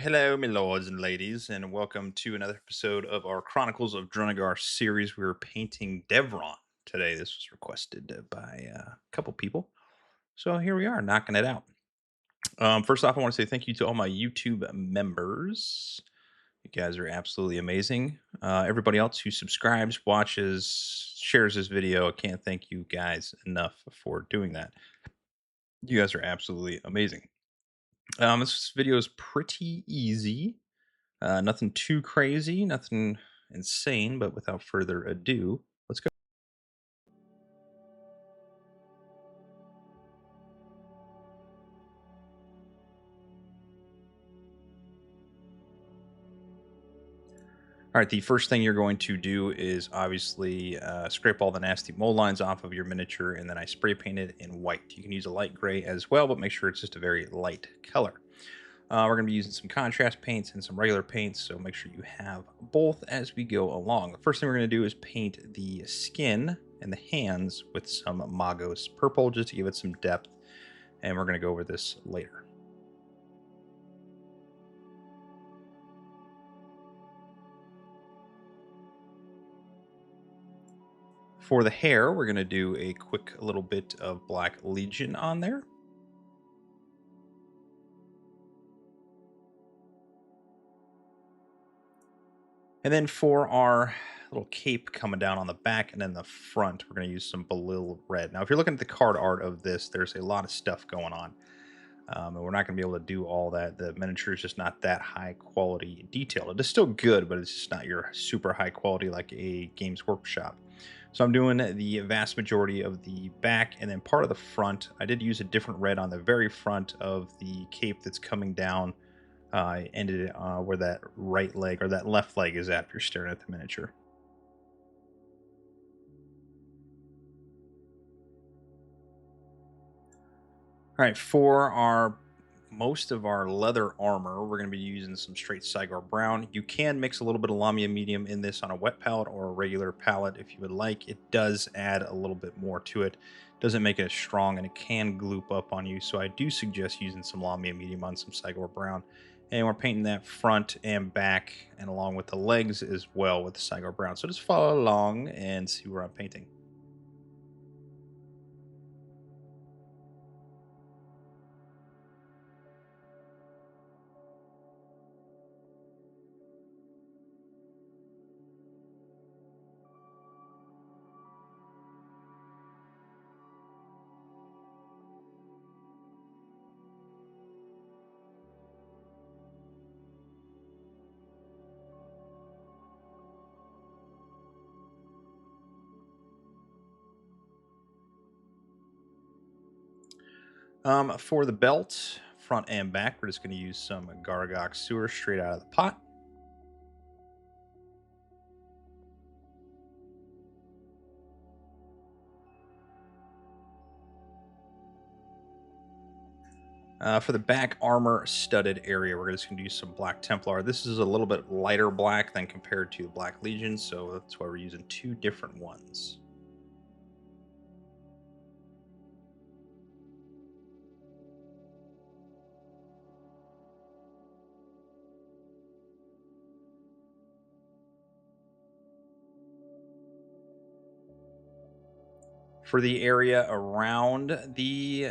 Hello, my lords and ladies, and welcome to another episode of our Chronicles of Drunagor series. We're painting Devron today. This was requested by a couple people, so here we are, knocking it out. First off, I want to say thank you to all my YouTube members. You guys are absolutely amazing. Everybody else who subscribes, watches, shares this video, I can't thank you guys enough for doing that. You guys are absolutely amazing. This video is pretty easy. Nothing too crazy, nothing insane, but without further ado, let's go. All right, the first thing you're going to do is obviously scrape all the nasty mold lines off of your miniature, and then I spray paint it in white. You can use a light gray as well, but make sure it's just a very light color. We're going to be using some contrast paints and some regular paints, so make sure you have both as we go along. The first thing we're going to do is paint the skin and the hands with some Magos Purple just to give it some depth, and we're going to go over this later. For the hair, we're going to do a quick little bit of Black Legion on there. And then for our little cape coming down on the back and then the front, we're going to use some Baal Red. Now, if you're looking at the card art of this, there's a lot of stuff going on. And we're not going to be able to do all that. The miniature is just not that high quality detail. It is still good, but it's just not your super high quality like a Games Workshop. So I'm doing the vast majority of the back and then part of the front. I did use a different red on the very front of the cape that's coming down. I ended it where that right leg or that left leg is at if you're staring at the miniature. All right, for our most of our leather armor, we're going to be using some straight Cygor Brown. You can mix a little bit of Lamia Medium in this on a wet palette or a regular palette if you would like. It does add a little bit more to it. Doesn't make it as strong, and it can gloop up on you. So I do suggest using some Lamia Medium on some Cygor Brown. And we're painting that front and back and along with the legs as well with the Cygor Brown. So just follow along and see where I'm painting. For the belt, front and back, we're just going to use some Garaghak sewer straight out of the pot. For the back armor studded area, we're just going to use some Black Templar. This is a little bit lighter black than compared to Black Legion, so that's why we're using two different ones. For the area around the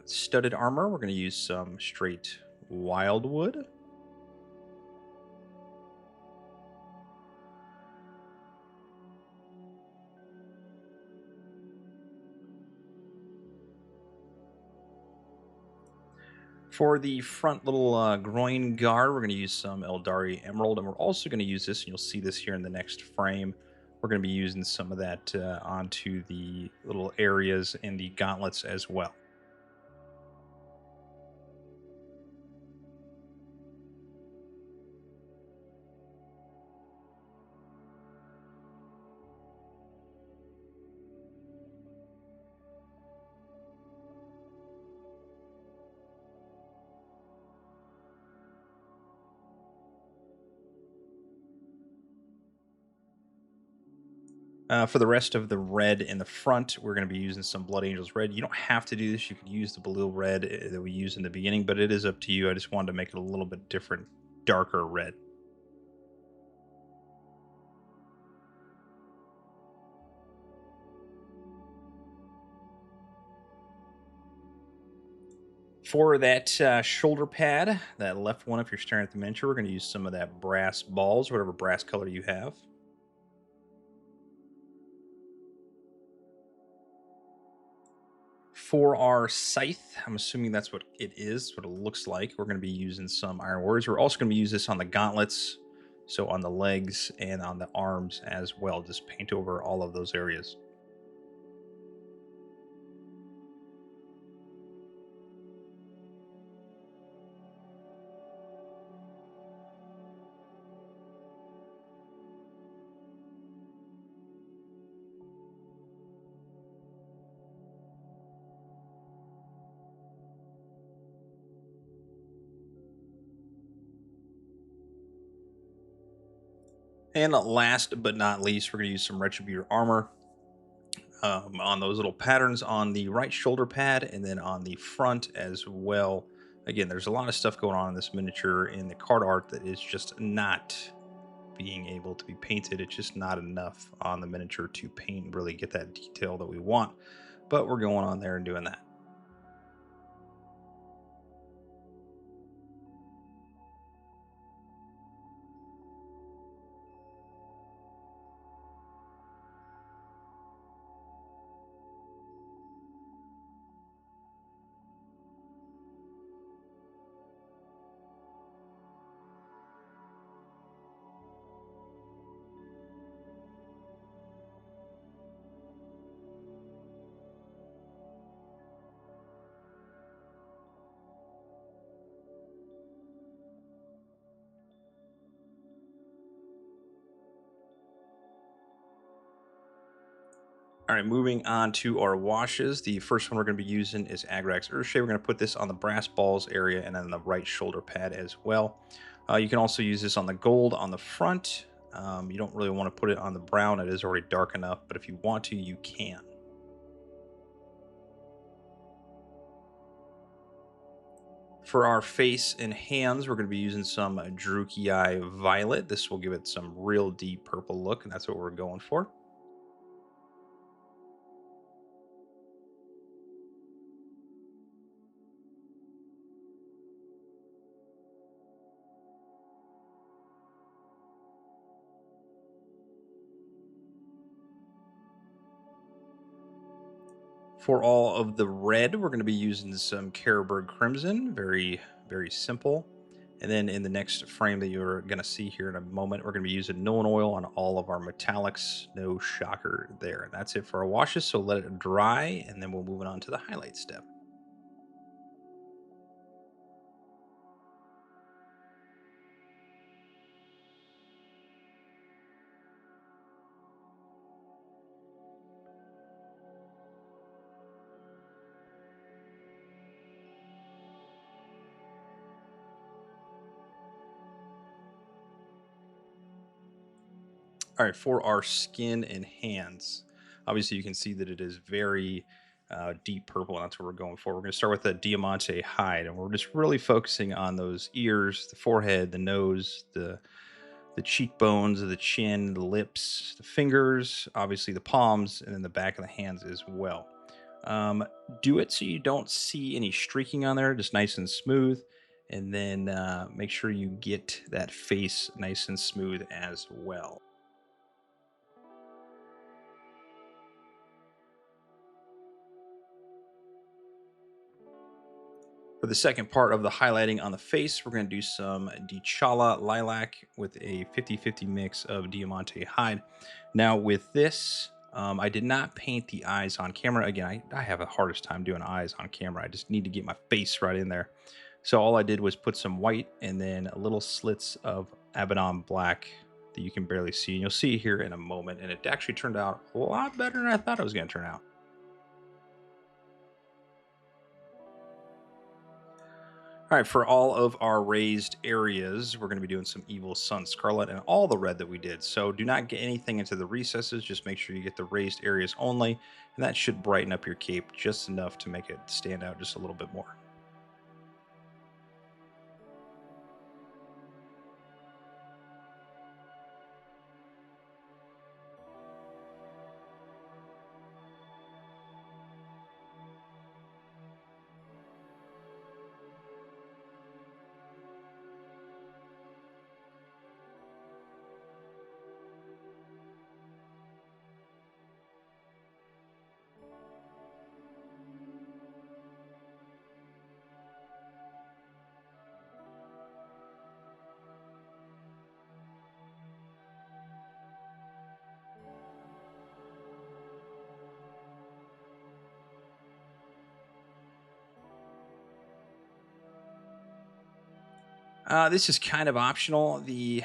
studded armor, we're going to use some straight Wyldwood. For the front little groin guard, we're going to use some Aeldari Emerald, and we're also going to use this, and you'll see this here in the next frame. We're going to be using some of that onto the little areas in the gauntlets as well. For the rest of the red in the front, we're going to be using some Blood Angels red. You don't have to do this. You could use the blue red that we used in the beginning, but it is up to you. I just wanted to make it a little bit different, darker red. For that shoulder pad, that left one, if you're staring at the miniature, we're going to use some of that brass balls, whatever brass color you have. For our scythe, I'm assuming that's what it is, what it looks like. We're going to be using some Iron Warriors. We're also going to use this on the gauntlets, so on the legs and on the arms as well. Just paint over all of those areas. And last but not least, we're going to use some Retributor Armour on those little patterns on the right shoulder pad and then on the front as well. Again, there's a lot of stuff going on in this miniature in the card art that is just not being able to be painted. It's just not enough on the miniature to paint and really get that detail that we want. But we're going on there and doing that. All right, moving on to our washes. The first one we're going to be using is Agrax Earthshade. We're going to put this on the brass balls area and then the right shoulder pad as well. You can also use this on the gold on the front. You don't really want to put it on the brown. It is already dark enough, but if you want to, you can. For our face and hands, we're going to be using some Druchi Violet. This will give it some real deep purple look, and that's what we're going for. For all of the red, we're going to be using some Carroburg Crimson. Very, very simple. And then in the next frame that you're going to see here in a moment, we're going to be using Nulin Oil on all of our metallics. No shocker there. And that's it for our washes. So let it dry, and then we'll move on to the highlight step. All right, for our skin and hands, obviously you can see that it is very deep purple, and that's what we're going for. We're going to start with the Daemonette Hide, and we're just really focusing on those ears, the forehead, the nose, the cheekbones, the chin, the lips, the fingers, obviously the palms, and then the back of the hands as well. Do it so you don't see any streaking on there, just nice and smooth. And then make sure you get that face nice and smooth as well. For the second part of the highlighting on the face, we're going to do some Dechala Lilac with a 50-50 mix of Daemonette Hide. Now with this, I did not paint the eyes on camera. Again, I have the hardest time doing eyes on camera. I just need to get my face right in there. So all I did was put some white and then little slits of Abaddon Black that you can barely see. And you'll see here in a moment. And it actually turned out a lot better than I thought it was going to turn out. All All right, for all of our raised areas, we're going to be doing some Evil Sun Scarlet and all the red that we did. So do not get anything into the recesses. Just make sure you get the raised areas only, and that should brighten up your cape just enough to make it stand out just a little bit more. This is kind of optional. The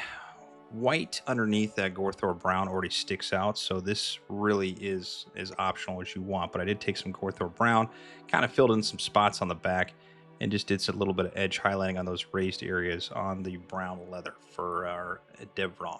white underneath that Gorthor Brown already sticks out, so this really is as optional as you want. But I did take some Gorthor Brown, kind of filled in some spots on the back, and just did a little bit of edge highlighting on those raised areas on the brown leather for our Devron.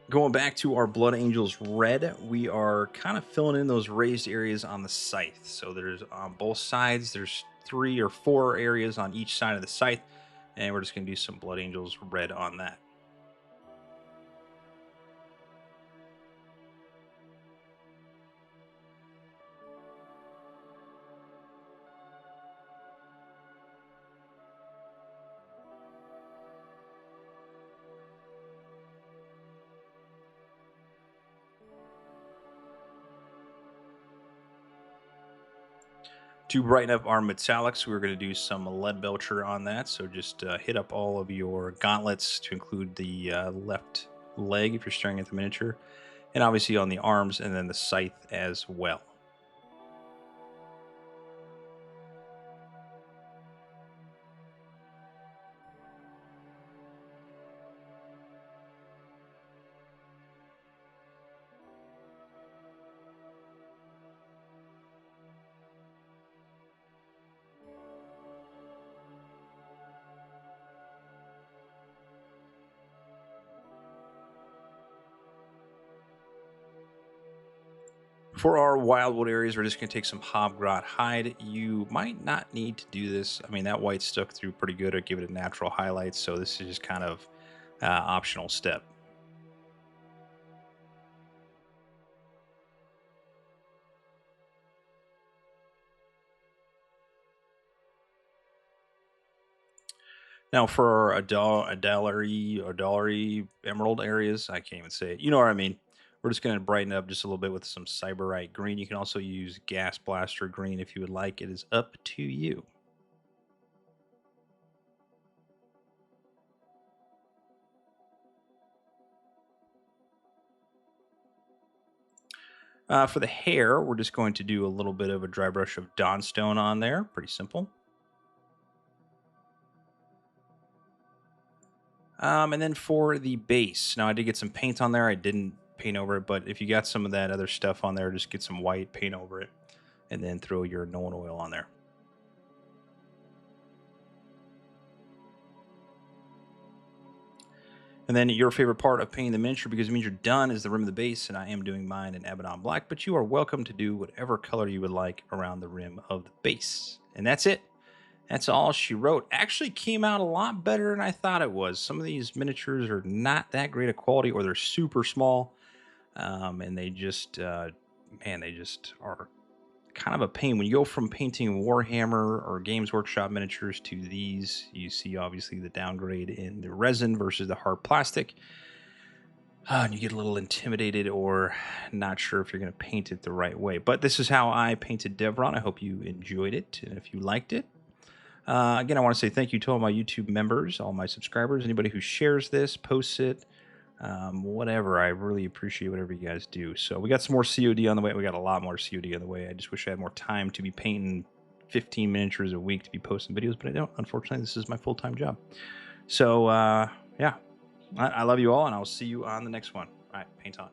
Going back to our Blood Angels red, we are kind of filling in those raised areas on the scythe. So there's on both sides, there's 3 or 4 areas on each side of the scythe, and we're just going to do some Blood Angels red on that. To brighten up our metallics, we're going to do some lead belcher on that. So just hit up all of your gauntlets to include the left leg if you're staring at the miniature, and obviously on the arms and then the scythe as well. For our Wyldwood areas, we're just going to take some Hobgrot Hide. You might not need to do this. I mean, that white stuck through pretty good. Or give it a natural highlight. So this is just kind of optional step. Now for our Aeldari Emerald areas, I can't even say it. You know what I mean. We're just going to brighten up just a little bit with some Sybarite Green. You can also use Gas Blaster Green if you would like. It is up to you. For the hair, we're just going to do a little bit of a dry brush of Dawnstone on there. Pretty simple. And then for the base, now I did get some paint on there. I didn't paint over it, but if you got some of that other stuff on there, just get some white, paint over it, and then throw your Nulin Oil on there. And then your favorite part of painting the miniature, because it means you're done, is the rim of the base, and I am doing mine in Abaddon Black, but you are welcome to do whatever color you would like around the rim of the base. And that's it. That's all she wrote. Actually came out a lot better than I thought it was. Some of these miniatures are not that great of quality, or they're super small, and they just, man, they just are kind of a pain. When you go from painting Warhammer or Games Workshop miniatures to these, you see obviously the downgrade in the resin versus the hard plastic. and you get a little intimidated or not sure if you're going to paint it the right way. But this is how I painted Devron. I hope you enjoyed it, and if you liked it. Again, I want to say thank you to all my YouTube members, all my subscribers, anybody who shares this, posts it, whatever. I really appreciate whatever you guys do. So we got some more COD on the way. We got a lot more COD on the way. I just wish I had more time to be painting 15 miniatures a week to be posting videos, but I don't. Unfortunately, this is my full-time job. So, yeah, I love you all, and I'll see you on the next one. All right, paint on.